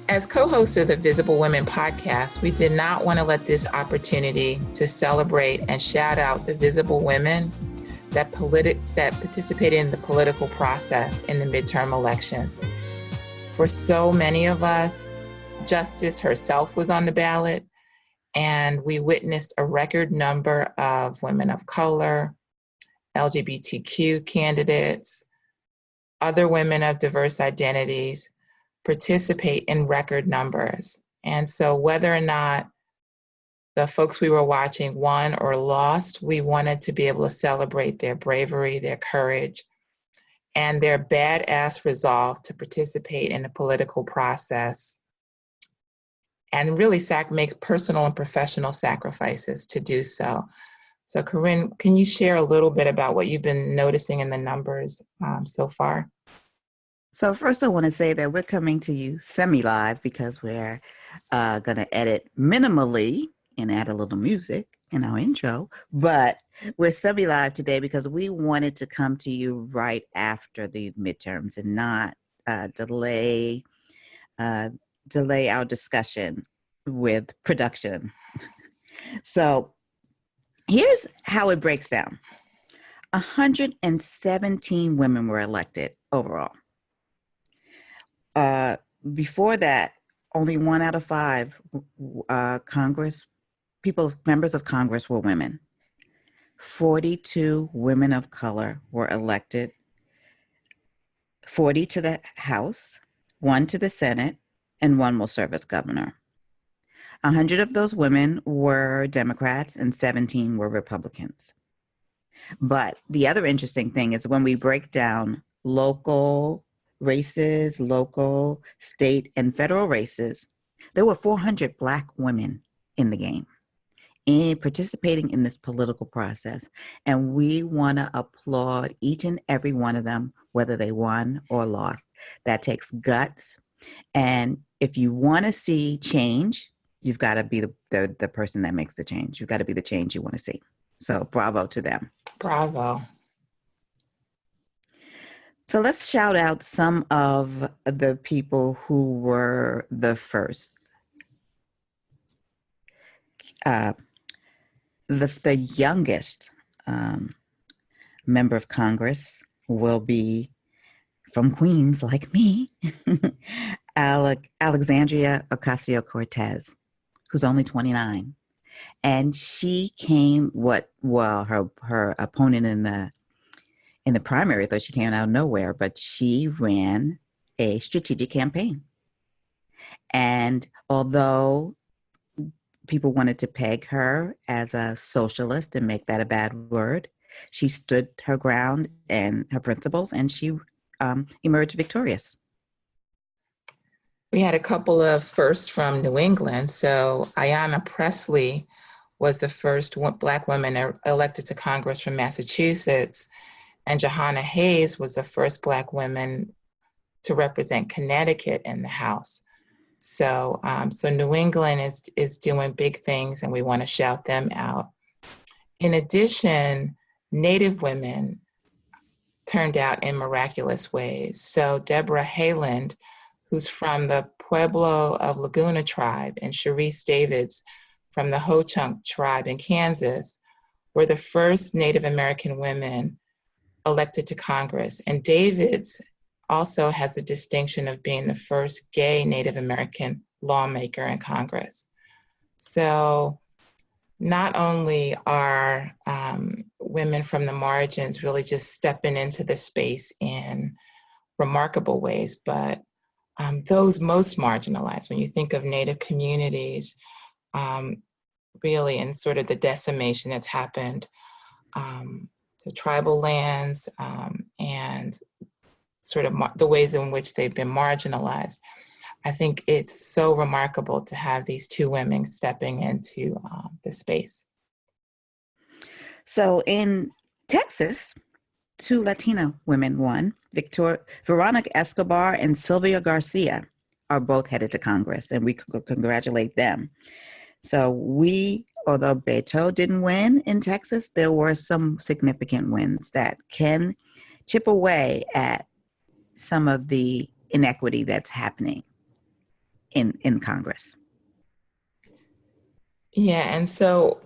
As co-hosts of the Visible Women podcast, we did not want to let this opportunity to celebrate and shout out the visible women that participated in the political process in the midterm elections. For so many of us, justice herself was on the ballot, and we witnessed a record number of women of color, LGBTQ candidates, other women of diverse identities participate in record numbers. And so whether or not the folks we were watching won or lost, we wanted to be able to celebrate their bravery, their courage, and their badass resolve to participate in the political process and really make personal and professional sacrifices to do so. So Corynne, can you share a little bit about what you've been noticing in the numbers so far? So first I want to say that we're coming to you semi-live because we're going to edit minimally and add a little music in our intro, but we're semi-live today because we wanted to come to you right after the midterms and not delay our discussion with production. So here's how it breaks down. 117 women were elected overall. Before that, only 1 out of 5 members of Congress were women. 42 women of color were elected, 40 to the House, 1 to the Senate, and 1 will serve as governor. 100 of those women were Democrats and 17 were Republicans. But the other interesting thing is when we break down local races, local, state, and federal races, there were 400 Black women in the game and participating in this political process. And we want to applaud each and every one of them, whether they won or lost. That takes guts. And if you want to see change, you've got to be the person that makes the change. You've got to be the change you want to see. So bravo to them. Bravo. So let's shout out some of the people who were the first. The youngest member of Congress will be from Queens, like me, Alexandria Ocasio-Cortez, who's only 29. And she came, her opponent in the primary, though she came out of nowhere, but she ran a strategic campaign. And although people wanted to peg her as a socialist and make that a bad word, she stood her ground and her principles, and she emerged victorious. We had a couple of firsts from New England. So Ayanna Pressley was the first Black woman elected to Congress from Massachusetts. And Jahana Hayes was the first Black woman to represent Connecticut in the House. So New England is doing big things, and we want to shout them out. In addition, Native women turned out in miraculous ways. So Deborah Haaland, who's from the Pueblo of Laguna tribe, and Sharice Davids from the Ho-Chunk tribe in Kansas, were the first Native American women elected to Congress. And Davids also has the distinction of being the first gay Native American lawmaker in Congress. So not only are women from the margins really just stepping into the space in remarkable ways, but those most marginalized, when you think of Native communities, really in sort of the decimation that's happened to tribal lands and sort of the ways in which they've been marginalized. I think it's so remarkable to have these 2 women stepping into the space. So in Texas, 2 Latina women won. Veronica Escobar and Sylvia Garcia are both headed to Congress, and we congratulate them. So although Beto didn't win in Texas, there were some significant wins that can chip away at some of the inequity that's happening. in Congress. Yeah, and so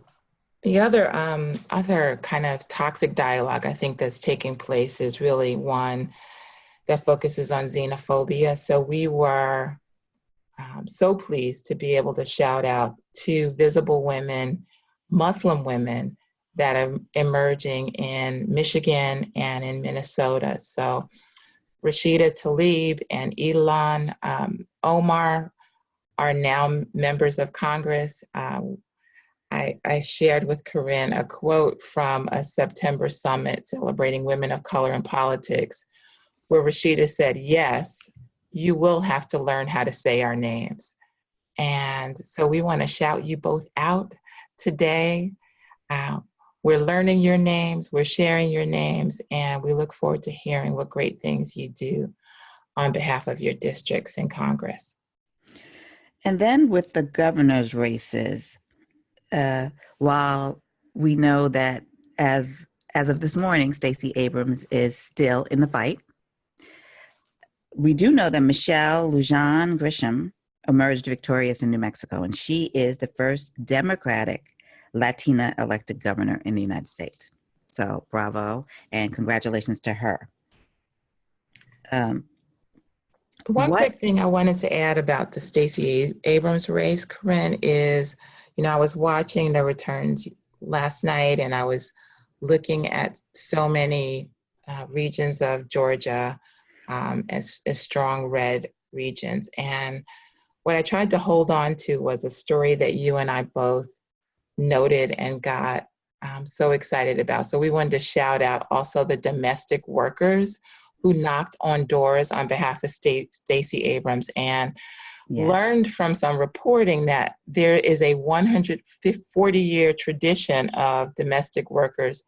the other kind of toxic dialogue I think that's taking place is really one that focuses on xenophobia. So we were so pleased to be able to shout out two visible women, Muslim women, that are emerging in Michigan and in Minnesota. So Rashida Tlaib and Ilan Omar are now members of Congress. I shared with Corynne a quote from a September summit celebrating women of color in politics, where Rashida said, "Yes, you will have to learn how to say our names." And so we want to shout you both out today. Uh, we're learning your names, we're sharing your names, and we look forward to hearing what great things you do on behalf of your districts in Congress. And then with the governor's races, while we know that as of this morning, Stacey Abrams is still in the fight, we do know that Michelle Lujan Grisham emerged victorious in New Mexico, and she is the first Democratic Latina elected governor in the United States. So bravo, and congratulations to her. One quick thing I wanted to add about the Stacey Abrams race, Corynne, is, I was watching the returns last night, and I was looking at so many regions of Georgia as strong red regions. And what I tried to hold on to was a story that you and I both noted and got so excited about. So we wanted to shout out also the domestic workers who knocked on doors on behalf of Stacey Abrams and learned from some reporting that there is a 140-year tradition of domestic workers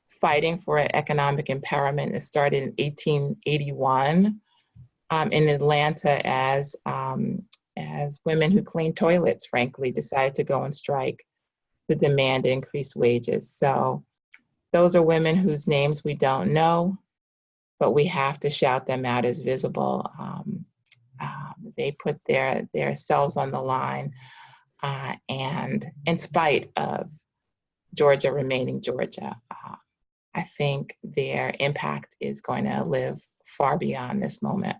fighting for economic empowerment. It started in 1881 in Atlanta as women who cleaned toilets, frankly, decided to go on strike to demand increased wages. So those are women whose names we don't know, but we have to shout them out as visible. They put their selves on the line, and in spite of Georgia remaining Georgia, I think their impact is going to live far beyond this moment.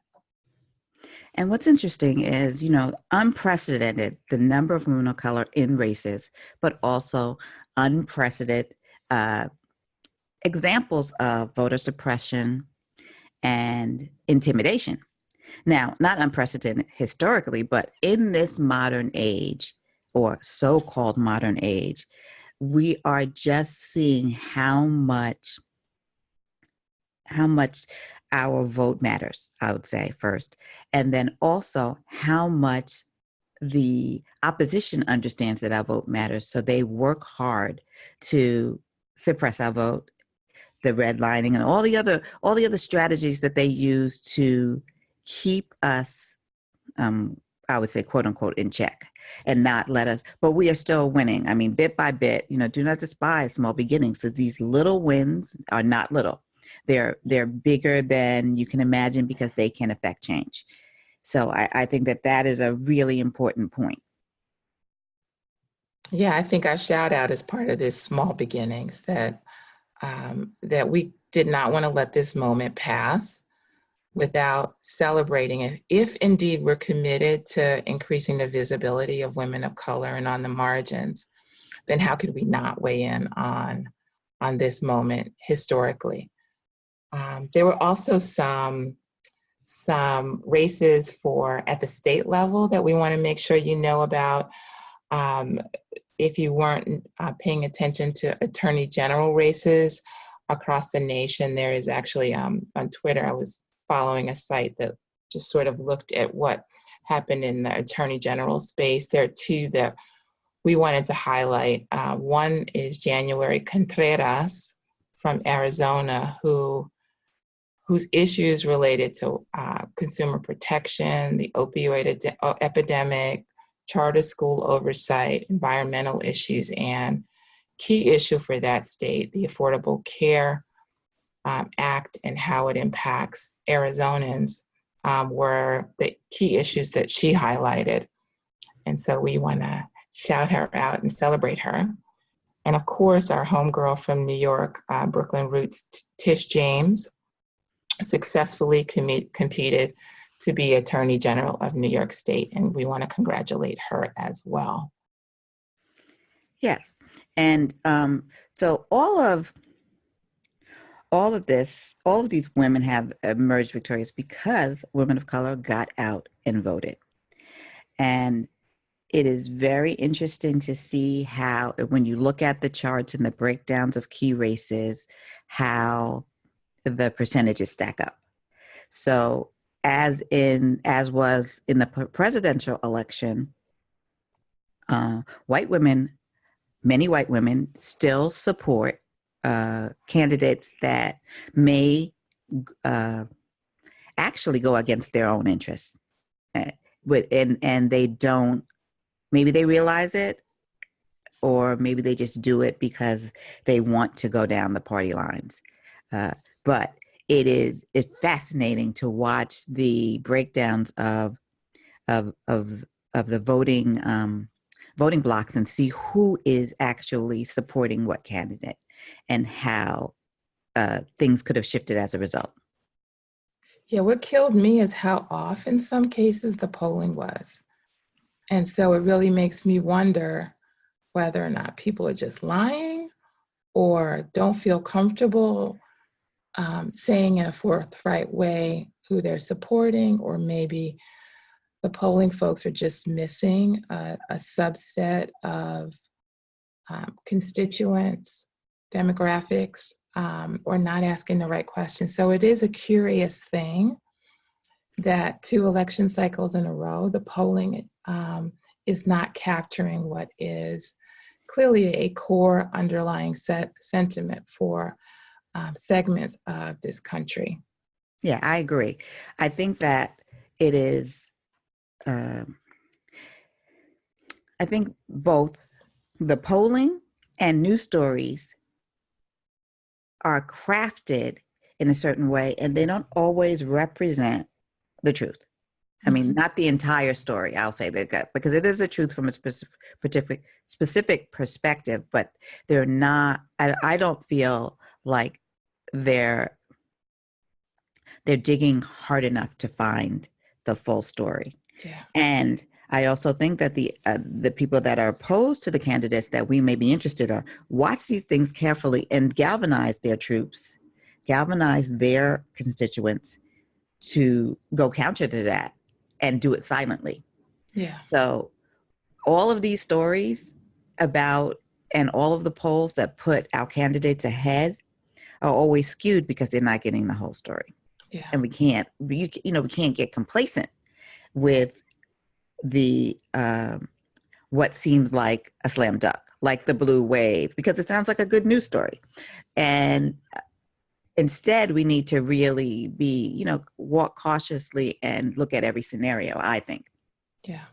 And what's interesting is, unprecedented, the number of women of color in races, but also unprecedented examples of voter suppression and intimidation. Now, not unprecedented historically, but in this modern age, or so-called modern age, we are just seeing how much our vote matters, I would say, first. And then also how much the opposition understands that our vote matters. So they work hard to suppress our vote, the redlining, and all the other strategies that they use to keep us, I would say, quote unquote, in check and not let us, but we are still winning. I mean, bit by bit, do not despise small beginnings, because these little wins are not little. They're bigger than you can imagine because they can affect change. So I think that is a really important point. Yeah, I think our shout out is part of this small beginnings, that we did not want to let this moment pass without celebrating it. If indeed we're committed to increasing the visibility of women of color and on the margins, then how could we not weigh in on this moment historically? There were also some races at the state level that we want to make sure you know about. If you weren't paying attention to attorney general races across the nation, there is actually on Twitter, I was following a site that just sort of looked at what happened in the attorney general space. There are two that we wanted to highlight. One is January Contreras from Arizona, whose issues related to consumer protection, the opioid epidemic, charter school oversight, environmental issues, and key issue for that state, the Affordable Care Act and how it impacts Arizonans, were the key issues that she highlighted. And so we want to shout her out and celebrate her. And of course, our homegirl from New York, Brooklyn Roots, Tish James, successfully competed to be Attorney General of New York State. And we want to congratulate her as well. Yes. And so all of these women have emerged victorious because women of color got out and voted. And it is very interesting to see how, when you look at the charts and the breakdowns of key races, how the percentages stack up. So as was in the presidential election, many white women still support candidates that may actually go against their own interests. And they don't, maybe they realize it, or maybe they just do it because they want to go down the party lines. But it's fascinating to watch the breakdowns of the voting blocks and see who is actually supporting what candidate and how things could have shifted as a result. Yeah, what killed me is how off in some cases the polling was. And so it really makes me wonder whether or not people are just lying or don't feel comfortable saying in a forthright way who they're supporting, or maybe the polling folks are just missing a subset of constituents, demographics, or not asking the right questions. So it is a curious thing that 2 election cycles in a row, the polling is not capturing what is clearly a core underlying sentiment for segments of this country. Yeah, I agree. I think that it is, I think both the polling and news stories are crafted in a certain way, and they don't always represent the truth. I mean, not the entire story, I'll say that, because it is a truth from a specific perspective, but they're not, I don't feel like they're digging hard enough to find the full story. Yeah. And I also think that the people that are opposed to the candidates that we may be interested in watch these things carefully and galvanize their troops, galvanize their constituents to go counter to that and do it silently. Yeah. So all of these stories about, and all of the polls that put our candidates ahead are always skewed because they're not getting the whole story. Yeah. And we can't get complacent with the what seems like a slam dunk, like the blue wave, because it sounds like a good news story. And instead, we need to really walk cautiously and look at every scenario, I think. Yeah.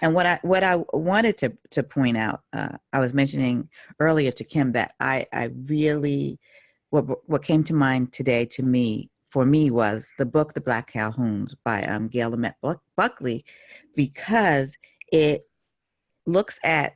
And what I wanted to point out, I was mentioning earlier to Kim that I really, what came to mind today for me was the book, The Black Calhouns by Gail Lamette Buckley, because it looks at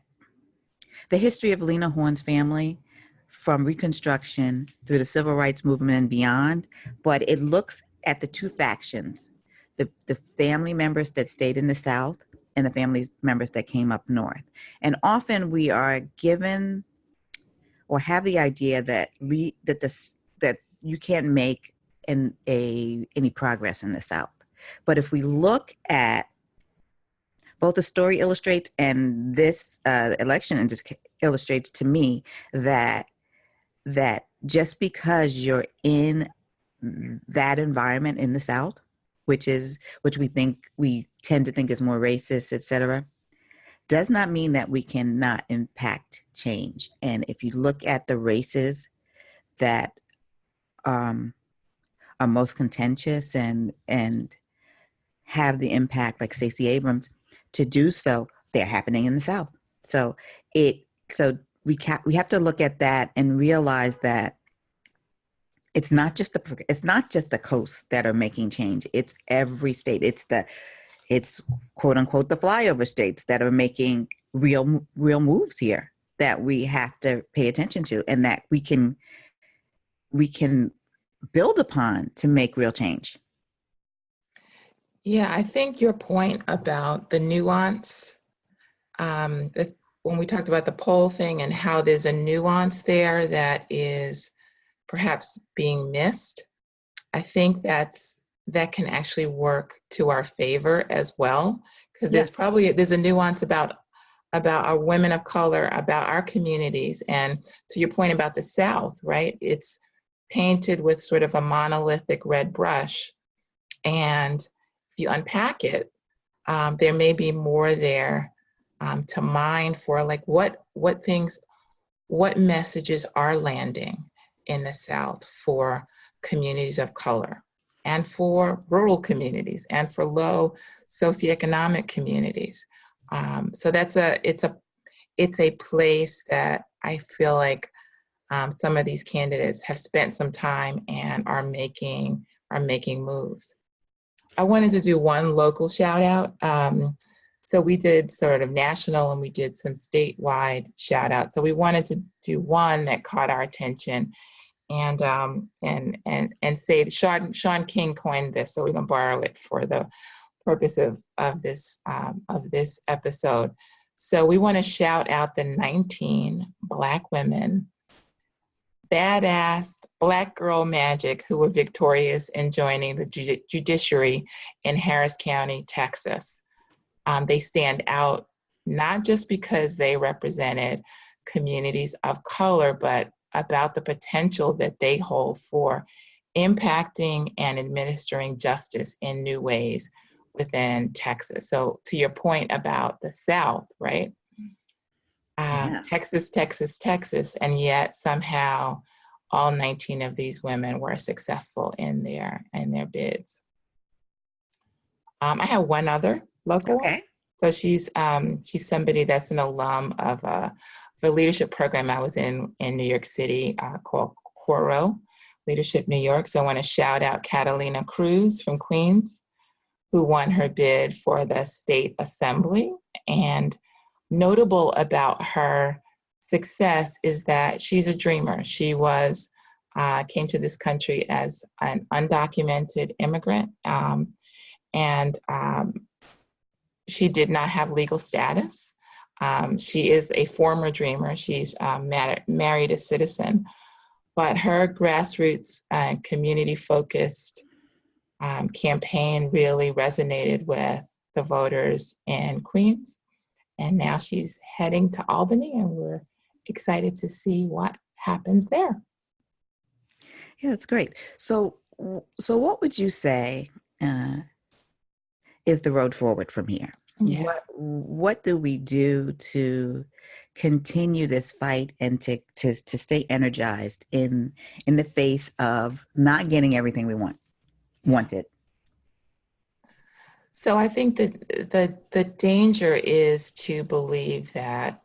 the history of Lena Horne's family from Reconstruction through the Civil Rights Movement and beyond, but it looks at the 2 factions, the family members that stayed in the South and the family members that came up north. And often we are given or have the idea that you can't make any progress in the South. But if we look at both the story illustrates and this election and just illustrates to me that just because you're in that environment in the South, which we tend to think is more racist, et cetera, does not mean that we cannot impact change. And if you look at the races that are most contentious and have the impact, like Stacey Abrams, to do so, they're happening in the South. So we have to look at that and realize that it's not just the coasts that are making change. It's every state. It's quote unquote the flyover states that are making real moves here that we have to pay attention to, and that we can build upon to make real change. Yeah, I think your point about the nuance, when we talked about the poll thing and how there's a nuance there that is perhaps being missed, I think that can actually work to our favor as well, because Yes. there's a nuance about our women of color, about our communities, and to your point about the South, right? It's painted with sort of a monolithic red brush, and if you unpack it, there may be more there to mine for, like what messages are landing in the South for communities of color, and for rural communities, and for low socioeconomic communities. So it's a place that I feel like some of these candidates have spent some time and are making moves. I wanted to do one local shout out. So we did sort of national and we did some statewide shout outs. So we wanted to do one that caught our attention, and say Sean King coined this, so we're gonna borrow it for the purpose of this episode. So we want to shout out the 19 Black women, badass Black girl magic, who were victorious in joining the judiciary in Harris County, Texas. They stand out not just because they represented communities of color, but about the potential that they hold for impacting and administering justice in new ways within Texas. So to your point about the South, right? Yeah. Texas, and yet somehow all 19 of these women were successful in their bids. I have one other local. Okay. So she's somebody that's an alum of a leadership program I was in New York City called Coro, Leadership New York. So I want to shout out Catalina Cruz from Queens, who won her bid for the state assembly. And notable about her success is that she's a dreamer. She came to this country as an undocumented immigrant, and she did not have legal status. She is a former dreamer. She's married a citizen, but her grassroots and community-focused campaign really resonated with the voters in Queens. And now she's heading to Albany, and we're excited to see what happens there. Yeah, that's great. So what would you say is the road forward from here? Yeah. What do we do to continue this fight and to stay energized in the face of not getting everything we wanted? So I think that the danger is to believe that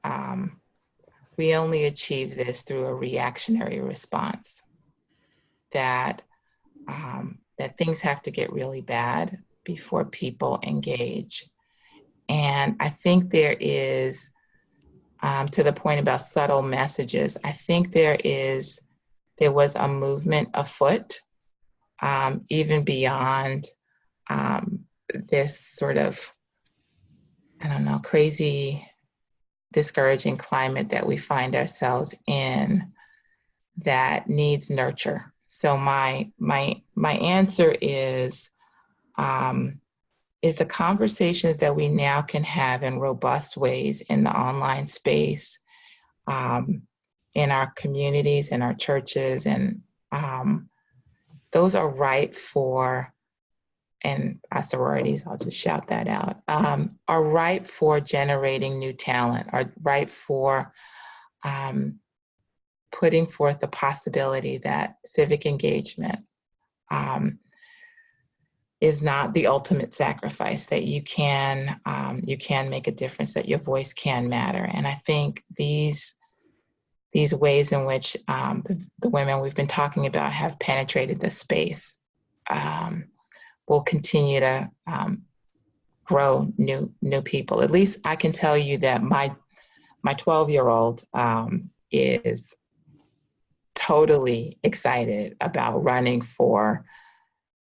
we only achieve this through a reactionary response, that things have to get really bad before people engage. And I think there is, to the point about subtle messages, I think there was a movement afoot, even beyond this sort of, I don't know, crazy, discouraging climate that we find ourselves in that needs nurture. So my answer is the conversations that we now can have in robust ways in the online space, in our communities, in our churches, and those are ripe for, and our sororities, I'll just shout that out, are ripe for generating new talent, are ripe for putting forth the possibility that civic engagement is not the ultimate sacrifice, that you can make a difference, that your voice can matter. And I think these these ways in which the women we've been talking about have penetrated the space will continue to grow new people. At least I can tell you that my 12-year-old is totally excited about running for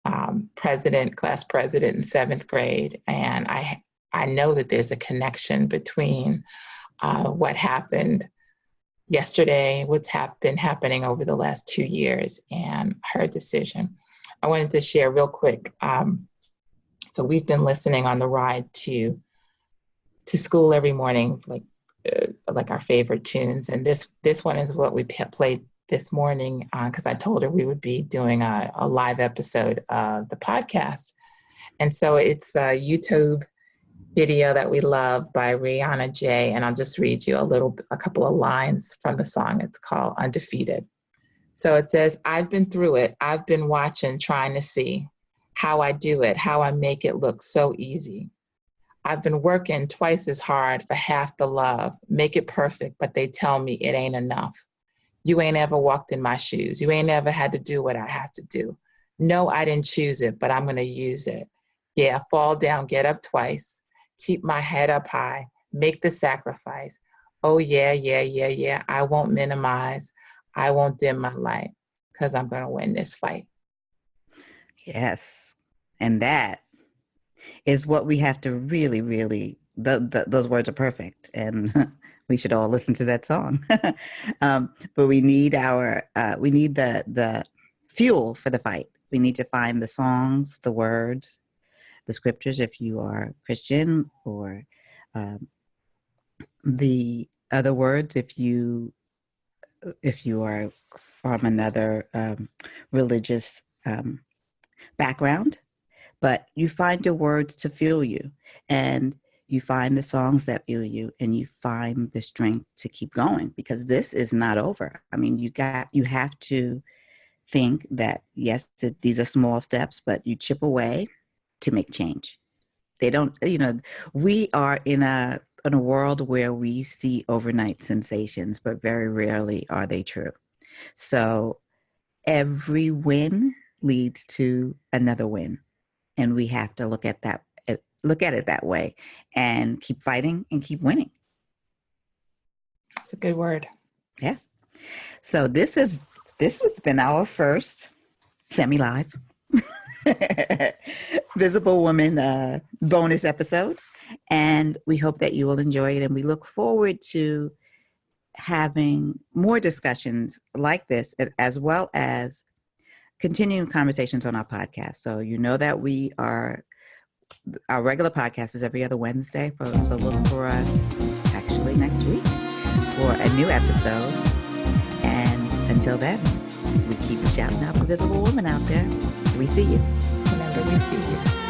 class president in 7th grade. And I know that there's a connection between what happened yesterday, what's been happening over the last 2 years, and her decision. I wanted to share real quick. So we've been listening on the ride to school every morning, like our favorite tunes. And this one is what we played this morning because I told her we would be doing a live episode of the podcast. And so it's a YouTube video that we love by Rihanna J. And I'll just read you a couple of lines from the song. It's called Undefeated. So it says, I've been through it. I've been watching, trying to see how I do it, how I make it look so easy. I've been working twice as hard for half the love, make it perfect, but they tell me it ain't enough. You ain't ever walked in my shoes. You ain't ever had to do what I have to do. No, I didn't choose it, but I'm going to use it. Yeah, fall down, get up twice. Keep my head up high, make the sacrifice. Oh, yeah. I won't minimize. I won't dim my light because I'm going to win this fight. Yes. And that is what we have to really, really, those words are perfect. And we should all listen to that song. But we need the fuel for the fight. We need to find the songs, the words, the scriptures, if you are Christian, or the other words, if you are from another religious background. But you find your words to fuel you, and you find the songs that fuel you, and you find the strength to keep going, because this is not over. I mean, you have to think that, yes, these are small steps, but you chip away to make change. They don't, we are in a world where we see overnight sensations, but very rarely are they true. So every win leads to another win. And we have to look at it that way and keep fighting and keep winning. That's a good word. Yeah. So this has been our first semi-live Visible Woman bonus episode. And we hope that you will enjoy it. And we look forward to having more discussions like this, as well as continuing conversations on our podcast. So you know that our regular podcast is every other Wednesday. So look for us actually next week for a new episode. And until then, we keep shouting out the visible woman out there. We see you. Remember, we see you.